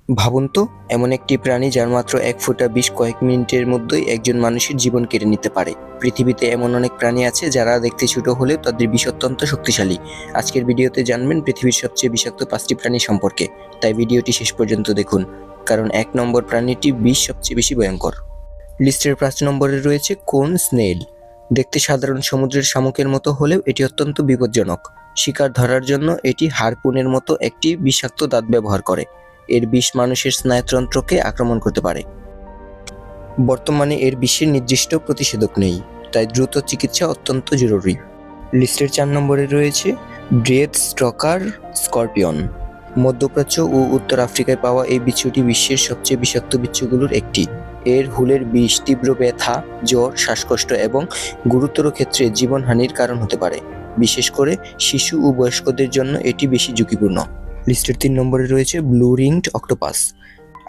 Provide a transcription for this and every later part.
ভাবুন তো, এমন একটি প্রাণী যার মাত্র এক ফোঁটা বিষ কয়েক মিনিটের মধ্যেই একজন মানুষের জীবন কেড়ে নিতে পারে। পৃথিবীতে এমন অনেক প্রাণী আছে যারা দেখতে ছোট হলেও তাদের বিষ অত্যন্ত শক্তিশালী। আজকের ভিডিওতে জানবেন পৃথিবীর সবচেয়ে বিষাক্ত 5টি প্রাণী সম্পর্কে। তাই ভিডিওটি শেষ পর্যন্ত দেখুন, কারণ 1 নম্বর প্রাণীটি বিষ সবচেয়ে বেশি ভয়ঙ্কর। লিস্টের 5 নম্বরে রয়েছে কোন স্নেল। দেখতে সাধারণ সমুদ্রের শামুকের মতো হলেও এটি অত্যন্ত বিপজ্জনক। শিকার ধরার জন্য এটি হারপুনের মতো একটি বিষাক্ত দাঁত ব্যবহার করে। এর বিষ মানুষের স্নায়ুতন্ত্রকে আক্রমণ করতে পারে। বর্তমানে এর বিষের নির্দিষ্ট প্রতিষেধক নেই, তাই দ্রুত চিকিৎসা অত্যন্ত জরুরি। লিস্টের 4 নম্বরে রয়েছে ড্রেড স্টকার স্করপিয়ন। মধ্যপ্রাচ্য ও উত্তর আফ্রিকায় পাওয়া এই বিচ্ছুটি বিশ্বের সবচেয়ে বিষাক্ত বিচ্ছুগুলোর একটি। এর হুলের বিষ তীব্র ব্যথা, জ্বর, শ্বাসকষ্ট এবং গুরুতর ক্ষেত্রে জীবনহানির কারণ হতে পারে। বিশেষ করে শিশু ও বয়স্কদের জন্য এটি বেশি ঝুঁকিপূর্ণ। লিস্টের 3 নম্বরে রয়েছে ব্লু রিংড অক্টোপাস।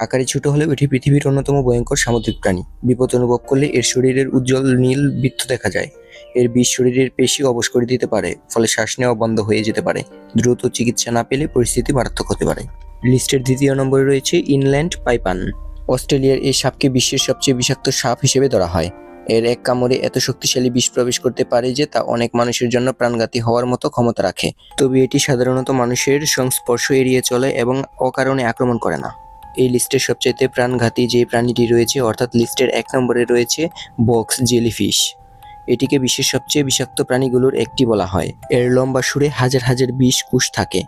আকারে ছোট হলেও এটি পৃথিবীর অন্যতম ভয়ঙ্কর সামুদ্রিক প্রাণী। বিপদ অনুভব করলে এর শরীরের উজ্জ্বল নীল বৃত্ত দেখা যায়। এর বিষ শরীরের পেশি অবশ করে দিতে পারে, ফলে শ্বাস নেওয়া বন্ধ হয়ে যেতে পারে। দ্রুত চিকিৎসা না পেলে পরিস্থিতি মারাত্মক হতে পারে। লিস্টের 2য় নম্বরে রয়েছে ইনল্যান্ড পাইপান। অস্ট্রেলিয়ার এই সাপকে বিশ্বের সবচেয়ে বিষাক্ত সাপ হিসেবে ধরা হয়। এর এক কামড়ে এত শক্তিশালী বিষ প্রবেশ করতে পারে যে তা অনেক মানুষের জন্য প্রাণঘাতী হওয়ার মতো ক্ষমতা রাখে। তবে এটি সাধারণত মানুষের সংস্পর্শ এড়িয়ে চলে এবং অকারণে আক্রমণ করে না। এই লিস্টের সবচাইতে প্রাণঘাতী যে প্রাণীটি রয়েছে, অর্থাৎ লিস্টের 1 নম্বরে রয়েছে বক্স জেলিফিশ। এটিকে বিশ্বের সবচেয়ে বিষাক্ত প্রাণীগুলোর একটি বলা হয়। এর লম্বা সুরে হাজার হাজার বিষ কোষ থাকে।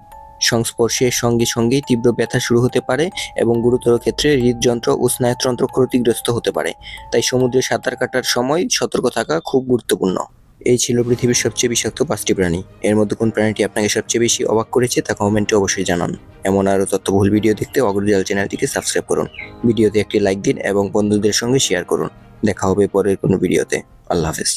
সংস্পর্শের সঙ্গে সঙ্গেই তীব্র ব্যথা শুরু হতে পারে এবং গুরুতর ক্ষেত্রে হৃদযন্ত্র ও স্নায়ুতন্ত্র ক্ষতিগ্রস্ত হতে পারে। তাই সমুদ্রে সাঁতার কাটার সময় সতর্ক থাকা খুব গুরুত্বপূর্ণ। এই ছিল পৃথিবীর সবচেয়ে বিষাক্ত 5টি প্রাণী। এর মধ্যে কোন প্রাণীটি আপনাকে সবচেয়ে বেশি অবাক করেছে তা কমেন্টে অবশ্যই জানান। এমন আরও তথ্যবহুল ভিডিও দেখতে অগ্রযাল চ্যানেলটিকে সাবস্ক্রাইব করুন। ভিডিওতে একটি লাইক দিন এবং বন্ধুদের সঙ্গে শেয়ার করুন। দেখা হবে পরের কোনো ভিডিওতে। আল্লাহ হাফেজ।